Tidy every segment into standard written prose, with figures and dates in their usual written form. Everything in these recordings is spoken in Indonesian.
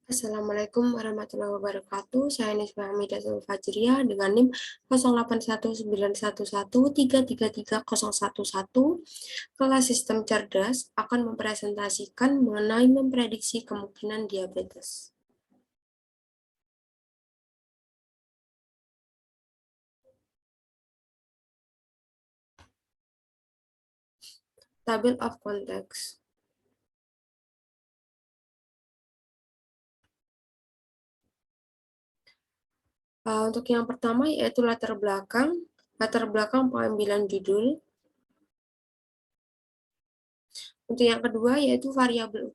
Assalamualaikum warahmatullahi wabarakatuh. Saya Nisma Hamidatul Fajriah dengan NIM 081913333011. Kelas Sistem Cerdas akan mempresentasikan mengenai memprediksi kemungkinan diabetes. Table of Contents. Untuk yang pertama yaitu latar belakang pengambilan judul. Untuk yang kedua yaitu variabel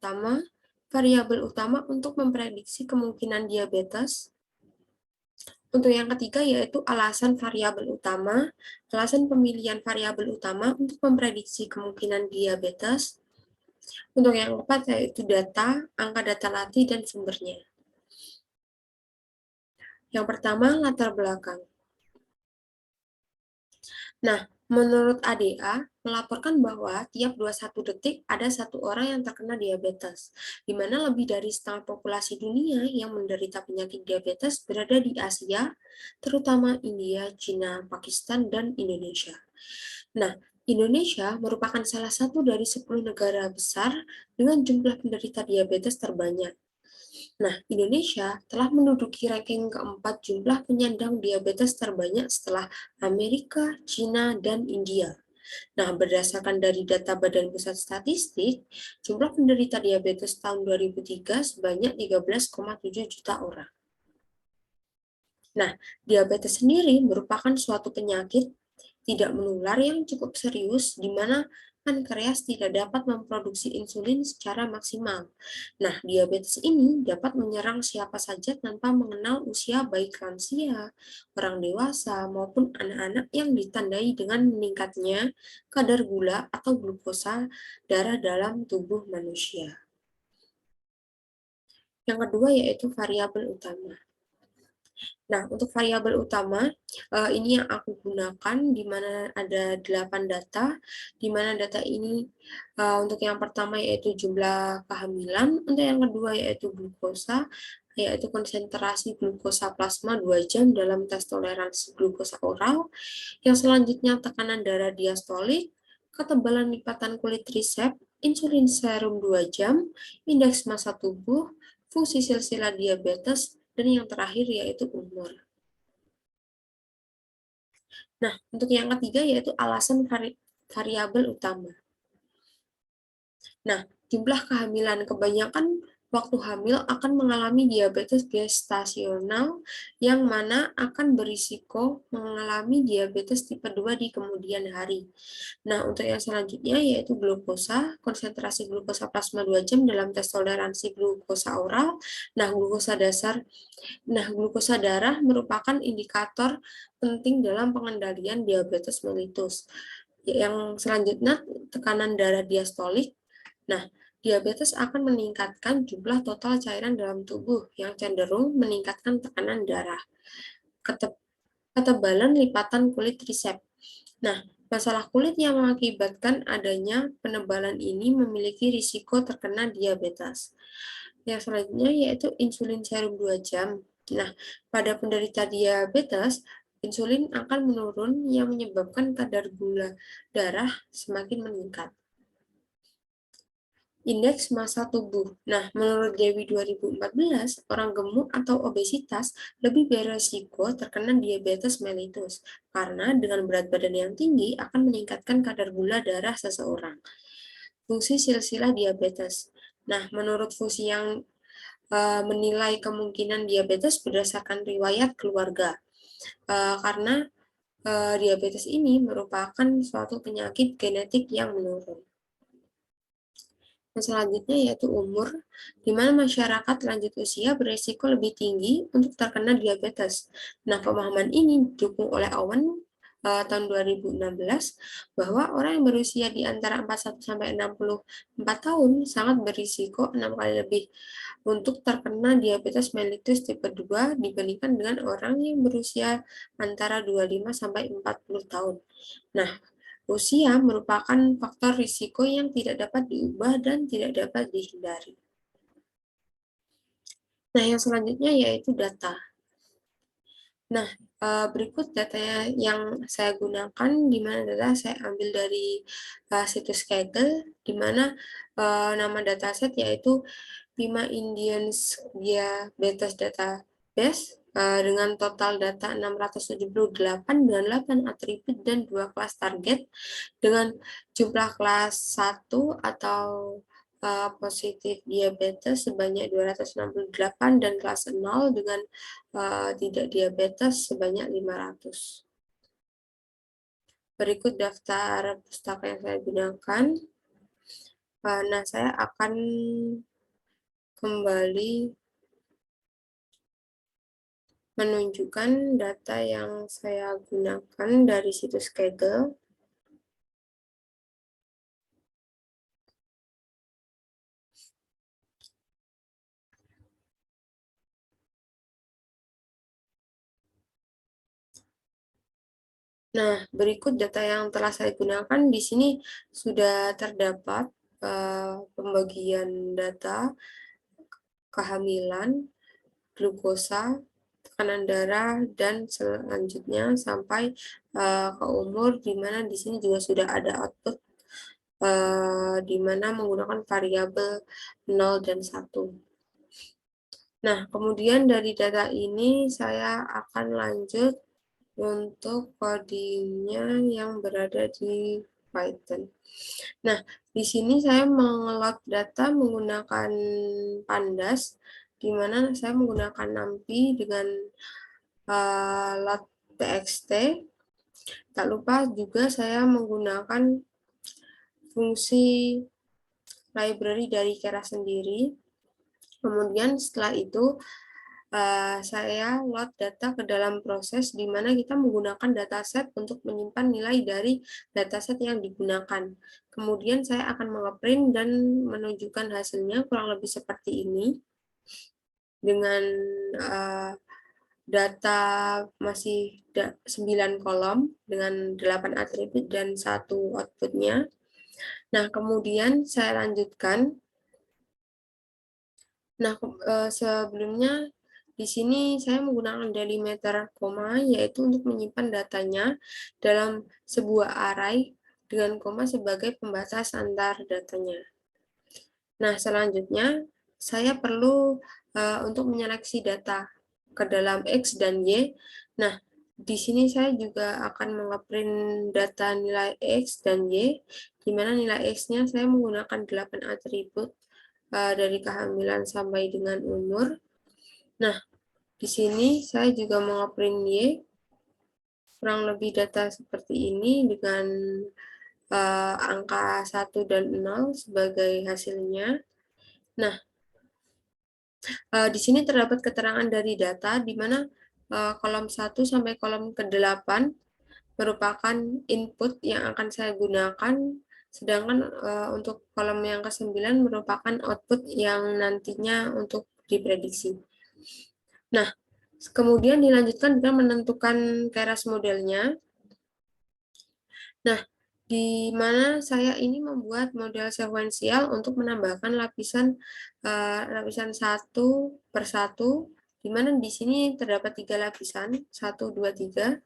utama untuk memprediksi kemungkinan diabetes. Untuk yang ketiga yaitu alasan pemilihan variabel utama untuk memprediksi kemungkinan diabetes. Untuk yang keempat yaitu angka data latih dan sumbernya. Yang pertama, latar belakang. Nah, menurut ADA, melaporkan bahwa tiap 21 detik ada satu orang yang terkena diabetes, di mana lebih dari setengah populasi dunia yang menderita penyakit diabetes berada di Asia, terutama India, China, Pakistan, dan Indonesia. Nah, Indonesia merupakan salah satu dari 10 negara besar dengan jumlah penderita diabetes terbanyak. Nah, Indonesia telah menduduki ranking keempat jumlah penyandang diabetes terbanyak setelah Amerika, China, dan India. Nah, berdasarkan dari data Badan Pusat Statistik, jumlah penderita diabetes tahun 2003 sebanyak 13,7 juta orang. Nah, diabetes sendiri merupakan suatu penyakit tidak menular yang cukup serius, di mana pankreas tidak dapat memproduksi insulin secara maksimal. Nah, diabetes ini dapat menyerang siapa saja tanpa mengenal usia, baik lansia, orang dewasa, maupun anak-anak yang ditandai dengan meningkatnya kadar gula atau glukosa darah dalam tubuh manusia. Yang kedua yaitu variabel utama. Nah, untuk variabel utama, ini yang aku gunakan, di mana ada 8 data, di mana data ini untuk yang pertama yaitu jumlah kehamilan, untuk yang kedua yaitu glukosa, yaitu konsentrasi glukosa plasma 2 jam dalam tes toleransi glukosa oral, yang selanjutnya tekanan darah diastolik, ketebalan lipatan kulit trisep, insulin serum 2 jam, indeks massa tubuh, fungsi silsilah diabetes, dan yang terakhir yaitu umur. Nah, untuk yang ketiga yaitu alasan variabel utama. Nah, jumlah kehamilan kebanyakan waktu hamil akan mengalami diabetes gestasional yang mana akan berisiko mengalami diabetes tipe 2 di kemudian hari. Nah, untuk yang selanjutnya yaitu glukosa, konsentrasi glukosa plasma 2 jam dalam tes toleransi glukosa oral. Nah, glukosa darah merupakan indikator penting dalam pengendalian diabetes mellitus. Yang selanjutnya tekanan darah diastolik. Nah, diabetes akan meningkatkan jumlah total cairan dalam tubuh yang cenderung meningkatkan tekanan darah. Ketebalan lipatan kulit trisep. Nah, masalah kulit yang mengakibatkan adanya penebalan ini memiliki risiko terkena diabetes. Yang selanjutnya yaitu insulin serum 2 jam. Nah, pada penderita diabetes, insulin akan menurun yang menyebabkan kadar gula darah semakin meningkat. Indeks massa tubuh. Nah, menurut Dewi 2014, orang gemuk atau obesitas lebih beresiko terkena diabetes mellitus karena dengan berat badan yang tinggi akan meningkatkan kadar gula darah seseorang. Fungsi silsilah diabetes. Nah, menurut fungsi yang menilai kemungkinan diabetes berdasarkan riwayat keluarga. Karena diabetes ini merupakan suatu penyakit genetik yang menurun. Yang selanjutnya yaitu umur, di mana masyarakat lanjut usia berisiko lebih tinggi untuk terkena diabetes. Nah, pemahaman ini didukung oleh Owen tahun 2016 bahwa orang yang berusia di antara 41 sampai 64 tahun sangat berisiko 6 kali lebih untuk terkena diabetes mellitus tipe 2 dibandingkan dengan orang yang berusia antara 25 sampai 40 tahun. Nah, usia merupakan faktor risiko yang tidak dapat diubah dan tidak dapat dihindari. Nah, yang selanjutnya yaitu data. Nah, berikut data yang saya gunakan, di mana data saya ambil dari situs Kaggle, di mana nama dataset yaitu Bima Indians Diabetes Database dengan total data 678 dengan 8 atribut dan 2 kelas target dengan jumlah kelas 1 atau positif diabetes sebanyak 268 dan kelas 0 dengan tidak diabetes sebanyak 500. Berikut daftar pustaka yang saya gunakan. Nah, saya akan kembali menunjukkan data yang saya gunakan dari situs Kaggle. Nah, berikut data yang telah saya gunakan. Di sini sudah terdapat pembagian data kehamilan, glukosa, tekanan darah, dan selanjutnya sampai ke umur, di mana di sini juga sudah ada output di mana menggunakan variabel 0 dan 1. Nah, kemudian dari data ini saya akan lanjut untuk codingnya yang berada di Python. Nah, di sini saya mengelot data menggunakan Pandas, di mana saya menggunakan NumPy dengan lot.txt. Tak lupa juga saya menggunakan fungsi library dari Keras sendiri. Kemudian setelah itu saya load data ke dalam proses di mana kita menggunakan dataset untuk menyimpan nilai dari dataset yang digunakan. Kemudian saya akan mengeprint dan menunjukkan hasilnya kurang lebih seperti ini dengan data masih 9 kolom dengan 8 atribut dan 1 outputnya. Nah, kemudian saya lanjutkan. Nah, sebelumnya di sini saya menggunakan delimiter koma, yaitu untuk menyimpan datanya dalam sebuah array dengan koma sebagai pembatas antar datanya. Nah, selanjutnya saya perlu untuk menyeleksi data ke dalam X dan Y. Nah, di sini saya juga akan mengeprint data nilai X dan Y, di mana nilai X-nya saya menggunakan 8 atribut dari kehamilan sampai dengan umur. Nah, di sini saya juga mengeprint Y, kurang lebih data seperti ini dengan angka 1 dan 0 sebagai hasilnya. Nah, di sini terdapat keterangan dari data di mana kolom 1 sampai kolom ke-8 merupakan input yang akan saya gunakan, sedangkan untuk kolom yang ke-9 merupakan output yang nantinya untuk diprediksi. Nah, kemudian dilanjutkan dengan menentukan keras modelnya. Nah, di mana saya ini membuat model sekuensial untuk menambahkan lapisan 1 per 1, di mana di sini terdapat 3 lapisan, 1, 2, 3,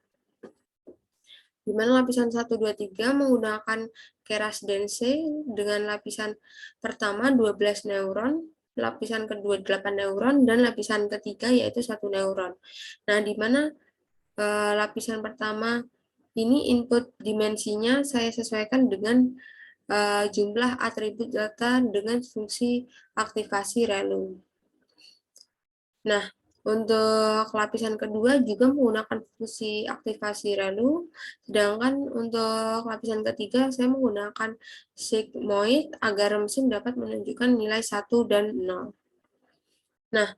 di mana lapisan 1, 2, 3 menggunakan keras dense dengan lapisan pertama 12 neuron, lapisan kedua 8 neuron, dan lapisan ketiga yaitu 1 neuron. Nah, di mana lapisan pertama ini input dimensinya saya sesuaikan dengan jumlah atribut data dengan fungsi aktivasi relu. Nah, untuk lapisan kedua juga menggunakan fungsi aktivasi relu, sedangkan untuk lapisan ketiga saya menggunakan sigmoid agar mesin dapat menunjukkan nilai 1 dan 0. Nah,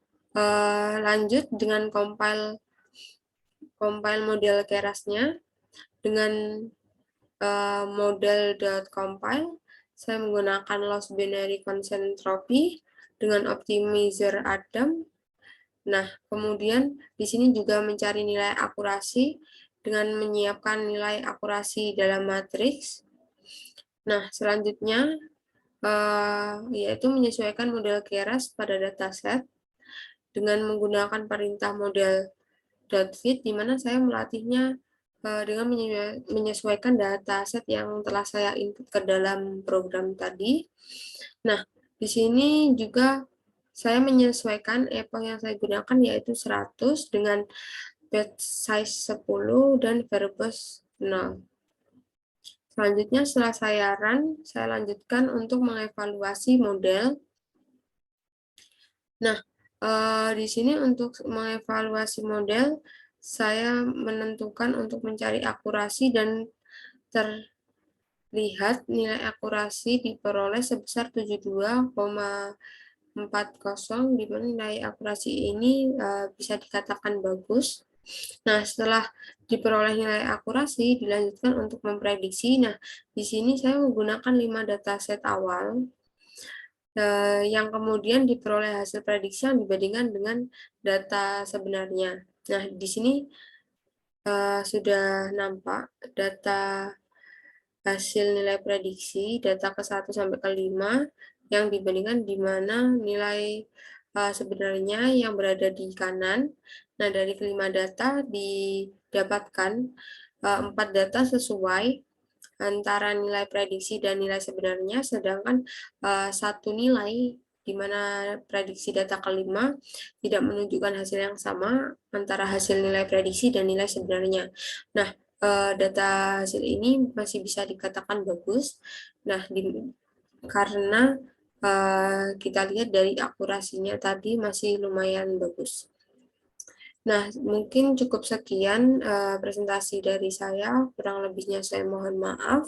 lanjut dengan compile model kerasnya dengan model.compile, saya menggunakan loss binary concentropy dengan optimizer Adam. Nah, kemudian di sini juga mencari nilai akurasi dengan menyiapkan nilai akurasi dalam matriks. Nah, selanjutnya yaitu menyesuaikan model keras pada dataset dengan menggunakan perintah model .fit, di mana saya melatihnya dengan menyesuaikan dataset yang telah saya input ke dalam program tadi. Nah, di sini juga saya menyesuaikan epoch yang saya gunakan yaitu 100 dengan batch size 10 dan verbose 0. Selanjutnya setelah saya run, saya lanjutkan untuk mengevaluasi model. Nah, di sini untuk mengevaluasi model, saya menentukan untuk mencari akurasi dan terlihat nilai akurasi diperoleh sebesar 72,40, di mana nilai akurasi ini bisa dikatakan bagus. Nah, setelah diperoleh nilai akurasi, dilanjutkan untuk memprediksi. Nah, di sini saya menggunakan 5 dataset awal, yang kemudian diperoleh hasil prediksi yang dibandingkan dengan data sebenarnya. Nah, di sini sudah nampak data hasil nilai prediksi, data ke-1 sampai ke-5, yang dibandingkan di mana nilai sebenarnya yang berada di kanan. Nah, dari kelima data didapatkan 4 data sesuai antara nilai prediksi dan nilai sebenarnya, sedangkan satu nilai di mana prediksi data kelima tidak menunjukkan hasil yang sama antara hasil nilai prediksi dan nilai sebenarnya. Nah, data hasil ini masih bisa dikatakan bagus. Nah, karena kita lihat dari akurasinya tadi masih lumayan bagus. Nah, mungkin cukup sekian presentasi dari saya. Kurang lebihnya saya mohon maaf.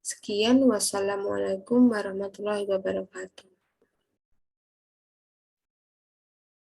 Sekian, wassalamualaikum warahmatullahi wabarakatuh.